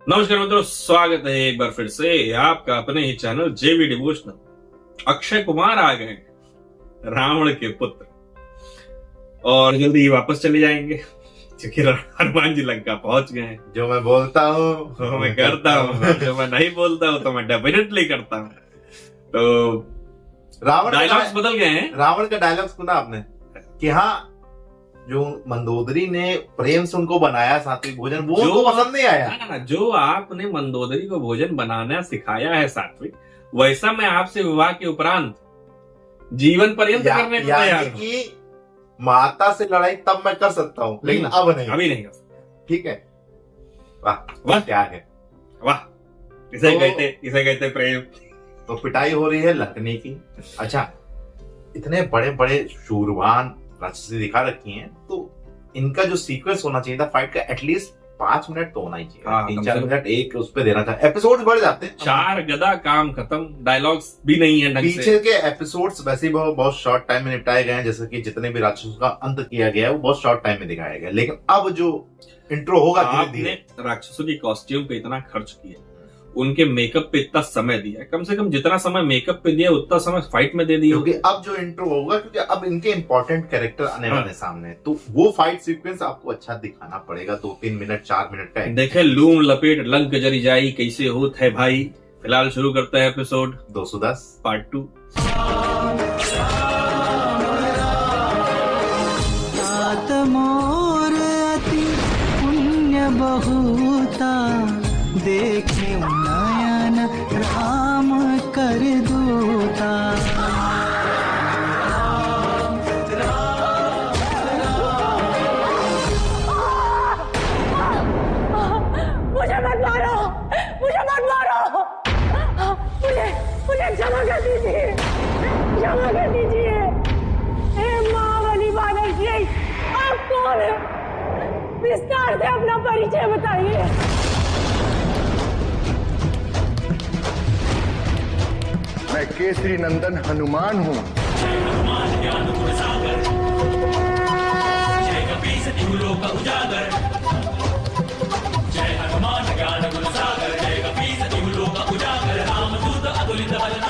नमस्कार मित्रों, स्वागत है एक बार फिर से आपका अपने ही चैनल जेवी डिवोशनल। अक्षय कुमार आ गए रावण के पुत्र और जल्दी ही वापस चले जाएंगे क्योंकि हनुमान जी लंका पहुंच गए हैं। जो मैं बोलता हूँ तो मैं करता हूँ, जो मैं नहीं बोलता हूँ तो मैं डेफिनेटली करता हूँ। तो रावण डायलॉग्स बदल गए हैं। रावण का डायलॉग सुना आपने कि हाँ, जो मंदोदरी ने प्रेम से उनको बनाया सात्विक भोजन, वो उनको पसंद नहीं आया। ना, जो आपने मंदोदरी को भोजन बनाना सिखाया है सात्विक, वैसा मैं आपसे विवाह के उपरांत जीवन पर्यंत करने को तैयार हूं। कि माता से लड़ाई तब मैं कर सकता हूँ, लेकिन अब नहीं, अभी नहीं कर सकता। ठीक है। वाह वाह क्या है, वाह, इसे कहते प्रेम। तो पिटाई हो रही है लखनी की। अच्छा, इतने बड़े बड़े शूरवान राक्षसी दिखा रखी हैं, तो इनका जो सीक्वेंस होना चाहिए था फाइट का, एटलीस्ट 5 मिनट तो होना ही चाहिए। 3-4 मिनट एक उस पे देना था। एपिसोड्स बढ़ जाते हैं, 4 गदा काम खत्म। डायलॉग्स भी नहीं है ढंग से। पीछे के एपिसोड्स वैसे ही बहुत शॉर्ट टाइम में निपटाए गए हैं, जैसे कि जितने भी राक्षसों का अंत किया गया है वो बहुत शॉर्ट टाइम में दिखाया गया। लेकिन अब जो इंट्रो होगा, आपने राक्षसों की कॉस्ट्यूम पे इतना खर्च किया, उनके मेकअप पे इतना समय दिया, कम से कम जितना समय मेकअप पे दिया उतना समय फाइट में दे दिया। क्योंकि अब जो इंट्रो होगा, क्योंकि अब इनके इंपॉर्टेंट कैरेक्टर आने वाले सामने, तो वो फाइट सीक्वेंस आपको अच्छा दिखाना पड़ेगा। 2-3 मिनट 4 मिनट का देखे लूम लपेट लंक जरी जाई कैसे होत है भाई। फिलहाल शुरू करते हैं एपिसोड 210 पार्ट 2। पुण्य बहुता देखे नयन राम कर दूता। मुझे मत मारो, मुझे मत मारो, मुझे क्षमा कर दीजिए, क्षमा कर दीजिए। हे महाबली बानर जी, आप कौन है? विस्तार से अपना परिचय बताइए। मैं केसरी नंदन हनुमान हूँ।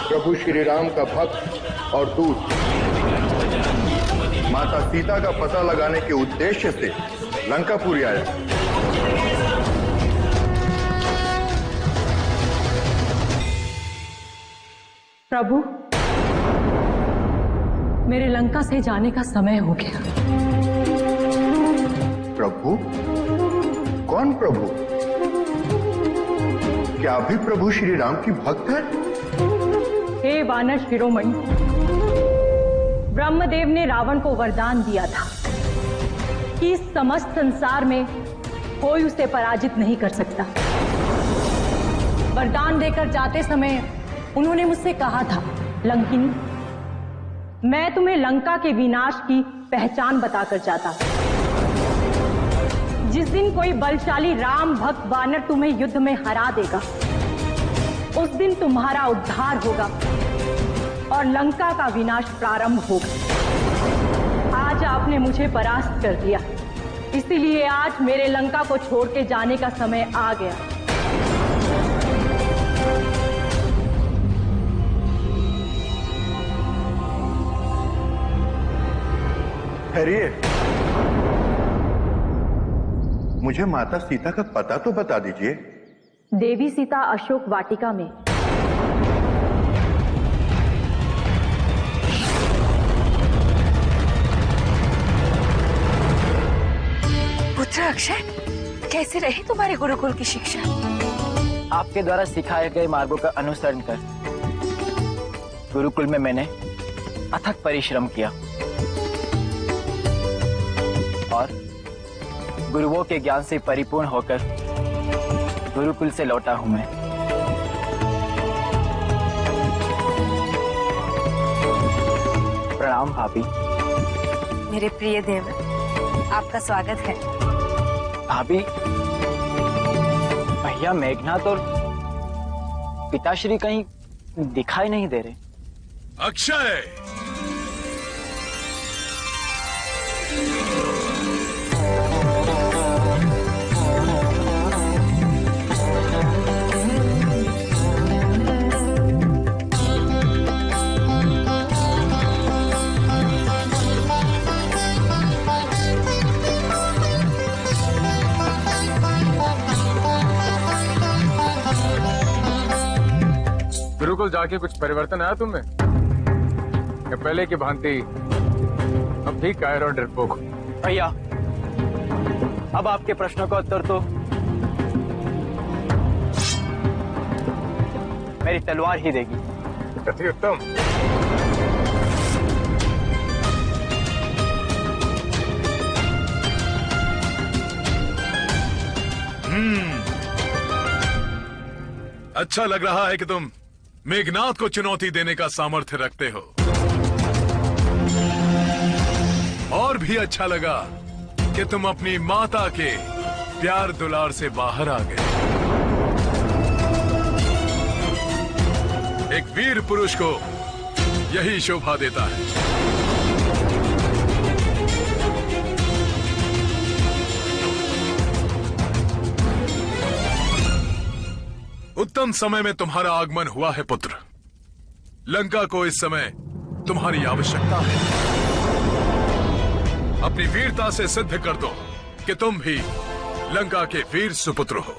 प्रभु श्री राम का भक्त और दूत माता सीता का पता लगाने के उद्देश्य से लंकापुरी आया। प्रभु, मेरे लंका से जाने का समय हो गया। प्रभु? कौन प्रभु? क्या भी प्रभु श्री राम की भक्त है? हे वानर शिरोमणि, ब्रह्मदेव ने रावण को वरदान दिया था कि इस समस्त संसार में कोई उसे पराजित नहीं कर सकता। वरदान देकर जाते समय उन्होंने मुझसे कहा था, लंकिनी, मैं तुम्हें लंका के विनाश की पहचान बताकर जाता हूं। जिस दिन कोई बलशाली राम भक्त वानर तुम्हें युद्ध में हरा देगा, उस दिन तुम्हारा उद्धार होगा और लंका का विनाश प्रारंभ होगा। आज आपने मुझे परास्त कर दिया, इसीलिए आज मेरे लंका को छोड़ के जाने का समय आ गया। ठहरिए, मुझे माता सीता का पता तो बता दीजिए। देवी सीता अशोक वाटिका में। पुत्र अक्षय, कैसे रही तुम्हारे गुरुकुल की शिक्षा? आपके द्वारा सिखाए गए मार्गों का अनुसरण कर गुरुकुल में मैंने अथक परिश्रम किया और गुरुओं के ज्ञान से परिपूर्ण होकर गुरुकुल से लौटा हूं मैं। प्रणाम भाभी। मेरे प्रिय देव, आपका स्वागत है। भाभी, भैया मेघनाथ और पिताश्री कहीं दिखाई नहीं दे रहे। अक्षय, गुरुकुल जाके कुछ परिवर्तन आया तुम में? या पहले की भांति अब भी कायर और डरपोक हो? भैया, अब आपके प्रश्नों का उत्तर तो मेरी तलवार ही देगी। अति उत्तम। अच्छा लग रहा है कि तुम मेघनाथ को चुनौती देने का सामर्थ्य रखते हो। और भी अच्छा लगा कि तुम अपनी माता के प्यार दुलार से बाहर आ गए। एक वीर पुरुष को यही शोभा देता है। उत्तम समय में तुम्हारा आगमन हुआ है पुत्र। लंका को इस समय तुम्हारी आवश्यकता है। अपनी वीरता से सिद्ध कर दो कि तुम भी लंका के वीर सुपुत्र हो।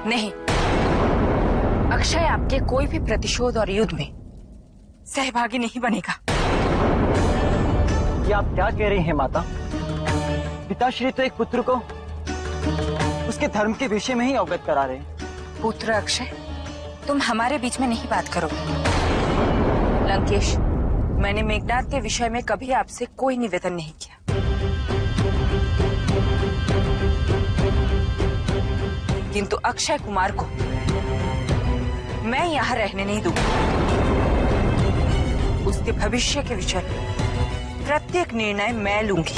नहीं, अक्षय आपके कोई भी प्रतिशोध और युद्ध में सहभागी नहीं बनेगा। ये आप क्या कह रही हैं माता? पिताश्री तो एक पुत्र को उसके धर्म के विषय में ही अवगत करा रहे हैं। पुत्र अक्षय, तुम हमारे बीच में नहीं बात करो। लंकेश, मैंने मेघनाथ के विषय में कभी आपसे कोई निवेदन नहीं किया। किंतु अक्षय कुमार को मैं यहां रहने नहीं दूंगा। उसके भविष्य के विषय में प्रत्येक निर्णय मैं लूंगी।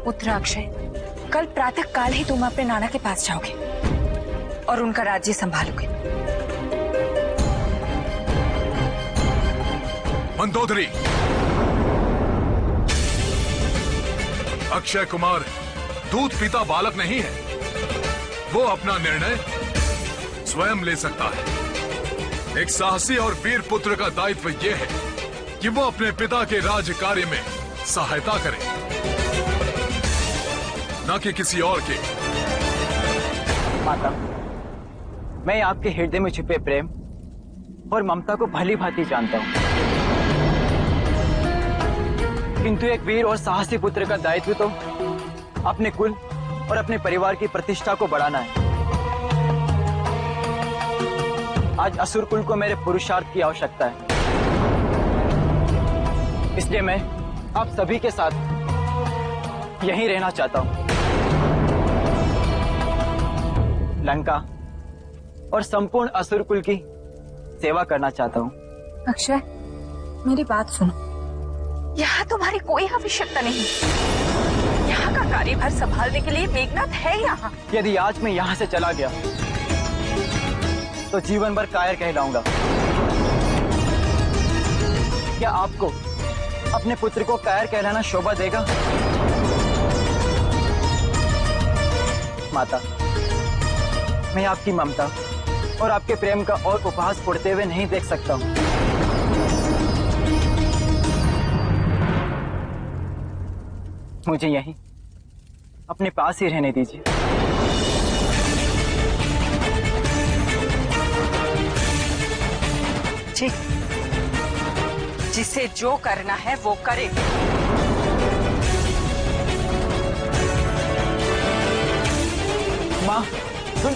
पुत्र अक्षय, कल प्रातः काल ही तुम अपने नाना के पास जाओगे और उनका राज्य संभालोगे। मंदोदरी, अक्षय कुमार दूध पीता बालक नहीं है। वो अपना निर्णय स्वयं ले सकता है। एक साहसी और वीर पुत्र का दायित्व यह है कि वो अपने पिता के राज कार्य में सहायता करे, न कि किसी और के। माता, मैं आपके हृदय में छिपे प्रेम और ममता को भली भांति जानता हूं, किंतु एक वीर और साहसी पुत्र का दायित्व तो अपने कुल और अपने परिवार की प्रतिष्ठा को बढ़ाना है। आज असुर कुल को मेरे पुरुषार्थ की आवश्यकता है। इसलिए मैं आप सभी के साथ यहीं रहना चाहता हूं। लंका और संपूर्ण असुर कुल की सेवा करना चाहता हूं। अक्षय, मेरी बात सुनो। यहाँ तुम्हारी कोई आवश्यकता नहीं। यहाँ का कार्यभार संभालने के लिए मेघनाथ है यहाँ। यदि आज मैं यहाँ से चला गया तो जीवन भर कायर कहलाऊंगा। क्या आपको अपने पुत्र को कायर कहलाना शोभा देगा? माता, मैं आपकी ममता और आपके प्रेम का और उपहास उड़ते हुए नहीं देख सकता हूं। मुझे यहीं अपने पास ही रहने दीजिए। ठीक, जिसे जो करना है वो करे। माँ, सुन।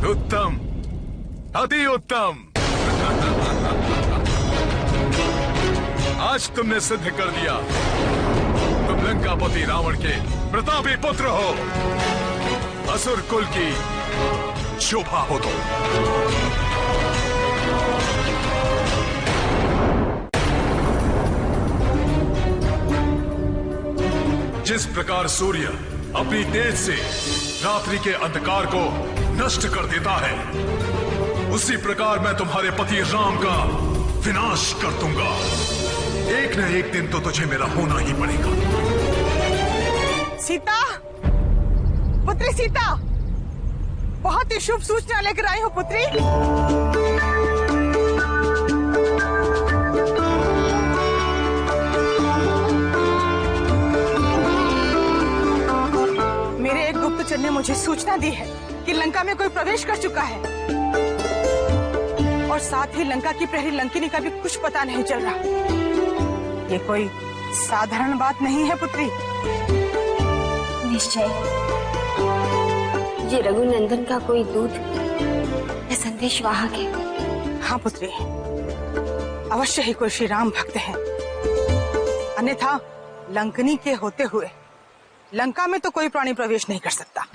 उत्तम, अति उत्तम। आज तुमने सिद्ध कर दिया तुम लंकापति रावण के प्रतापी पुत्र हो। असुर कुल की शोभा हो तुम। जिस प्रकार सूर्य अपनी तेज से रात्रि के अंधकार को नष्ट कर देता है, उसी प्रकार मैं तुम्हारे पति राम का विनाश कर दूंगा। एक न एक दिन तो तुझे मेरा होना ही पड़ेगा। सीता, पुत्री सीता, बहुत ही शुभ सूचना लेकर आई हूँ पुत्री। मेरे एक गुप्तचर ने मुझे सूचना दी है कि लंका में कोई प्रवेश कर चुका है और साथ ही लंका की प्रहरी लंकिनी का भी कुछ पता नहीं चल रहा। ये कोई साधारण बात नहीं है पुत्री। निश्चय ये रघुनंदन का कोई दूत या संदेश वाहक है। हाँ पुत्री, अवश्य ही कोई श्री राम भक्त है, अन्यथा लंकनी के होते हुए लंका में तो कोई प्राणी प्रवेश नहीं कर सकता।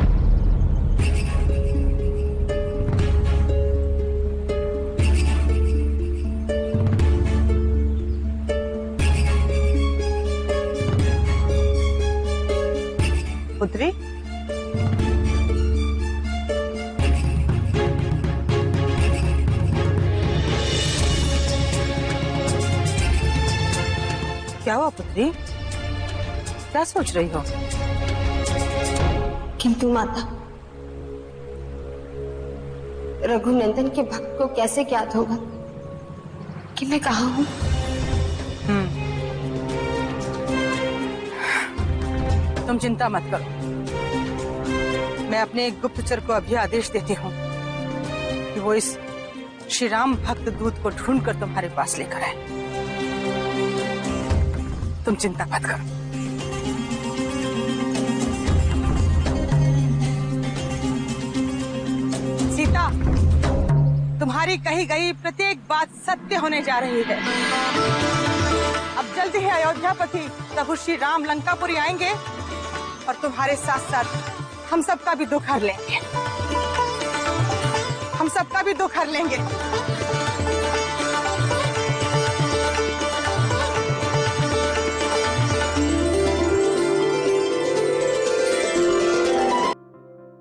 पुत्री, क्या हुआ पुत्री? क्या सोच रही हो? किंतु माता, रघुनंदन के भक्त को कैसे ज्ञात होगा कि मैं कहाँ हूँ? तुम चिंता मत करो, मैं अपने एक गुप्तचर को अभी आदेश देती हूँ कि वो इस श्री राम भक्त दूत को ढूंढकर तुम्हारे पास लेकर आए। तुम चिंता मत करो। सीता, तुम्हारी कही गई प्रत्येक बात सत्य होने जा रही है। अब जल्दी ही अयोध्यापति प्रभु श्री राम लंकापुरी आएंगे और तुम्हारे साथ साथ हम सबका भी दुख हर लेंगे। हम सबका भी दुख हर लेंगे।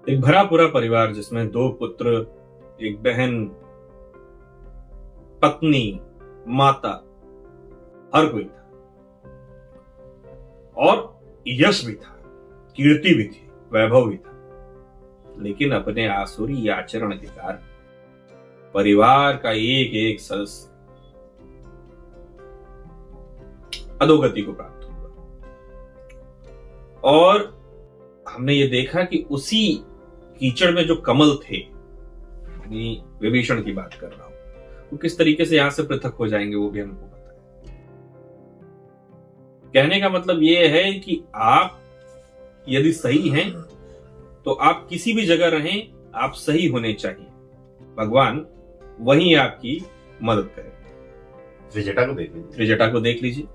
एक भरा पूरा परिवार जिसमें 2 पुत्र, एक बहन, पत्नी, माता, हर कोई था और यश भी था, कीर्ति भी थी, वैभव भी था, लेकिन अपने आसुरी आचरण के कारण परिवार का एक एक सदस्य अधोगति को प्राप्त हुआ। और हमने ये देखा कि उसी कीचड़ में जो कमल थे, यानी विभीषण की बात कर रहा हूं, वो किस तरीके से यहां से पृथक हो जाएंगे वो भी हमको पता है। कहने का मतलब ये है कि आप यदि सही हैं तो आप किसी भी जगह रहें, आप सही होने चाहिए। भगवान वहीं आपकी मदद करें। त्रिजटा को देख लीजिए, त्रिजटा को देख लीजिए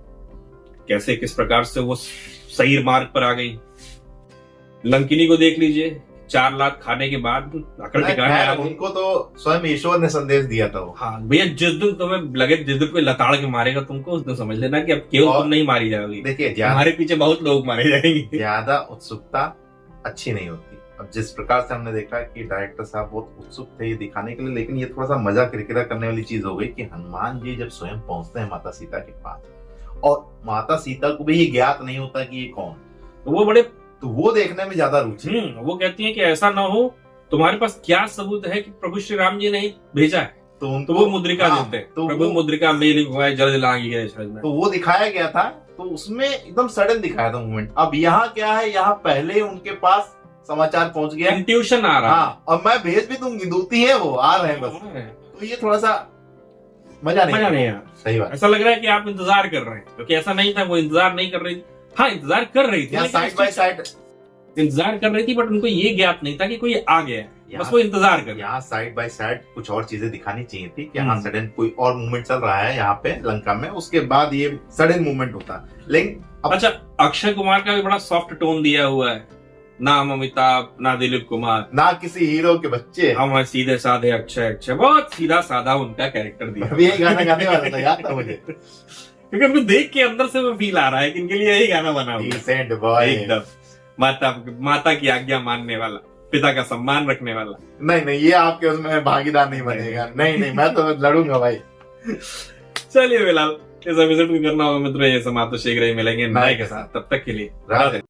कैसे किस प्रकार से वो सही मार्ग पर आ गई। लंकिनी को देख लीजिए, 4 लाख खाने के बाद अकड़ टिकाने आ गई। उनको तो स्वयं ईश्वर ने संदेश दिया था वो। हाँ भैया, जिस दिन तुम्हें लगे, जिस दिन कोई लताड़ के मारेगा तुमको, उस दिन समझ लेना कि अब केवल तुम नहीं मारी जाओगी। देखिए, हमारे पीछे बहुत लोग मारे जाएंगे। ज्यादा उत्सुकता अच्छी नहीं होती। अब जिस प्रकार से हमने देखा कि डायरेक्टर साहब बहुत उत्सुक थे ये दिखाने के लिए, लेकिन ये थोड़ा सा मजा किरकिरा करने वाली चीज हो गई कि हनुमान जी जब स्वयं पहुंचते हैं माता सीता के पास और माता सीता को भी ये ज्ञात नहीं होता कि ये कौन, तो वो बड़े, तो वो देखने में ज्यादा रुचि। वो कहती हैं कि ऐसा ना हो, तुम्हारे पास क्या सबूत है कि प्रभु श्री राम जी ने भेजा है? तो वो मुद्रिका देते हैं, तो प्रभु मुद्रिका मेरी जल्द लागी गए। तो वो दिखाया गया था, तो उसमें एकदम सडन दिखाया था मूवमेंट। अब यहाँ क्या है, यहाँ पहले उनके पास समाचार पहुंच गया, इंट्यूशन आ रहा है। हाँ, और मैं भेज भी दूंगी, दूती है वो, आ रहे हैं बस। तो ये थोड़ा सा मजा नहीं आया। सही बात। ऐसा लग रहा है कि आप इंतजार कर रहे हैं, क्योंकि ऐसा नहीं था, वो इंतजार नहीं कर रही थी। हाँ, इंतजार कर रही थी, साइड बाय साइड इंतजार कर रही थी, बट उनको ये ज्ञात नहीं था कि कोई आ गया है, बस वो इंतजार कर। यहाँ साइड बाय साइड कुछ और चीजें दिखानी चाहिए थी कि हाँ सडन कोई और मूवमेंट चल रहा है यहाँ पे लंका में, उसके बाद ये सडन मूवमेंट होता। लेकिन अच्छा, अक्षय कुमार का भी बड़ा सॉफ्ट टोन दिया हुआ है, ना अमिताभ, ना दिलीप कुमार, ना किसी हीरो के बच्चे, हम सीधे साधे अक्षय, बहुत सीधा साधा उनका कैरेक्टर दिया। अभी यही गाना गाने वाला था, याद था मुझे, क्योंकि उनको देख के अंदर से वो फील आ रहा है कि इनके लिए यही गाना बना हुआ है। एकदम माता की आज्ञा मानने वाला, पिता का सम्मान रखने वाला। नहीं, ये आपके उसमें भागीदार नहीं बनेगा। नहीं, मैं तो लड़ूंगा भाई। चलिए फिलहाल इस एपिसोड को करना होगा मित्रों, ये समाप्त। शीघ्र ही मिलेंगे नए के साथ, तब तक के लिए राधे।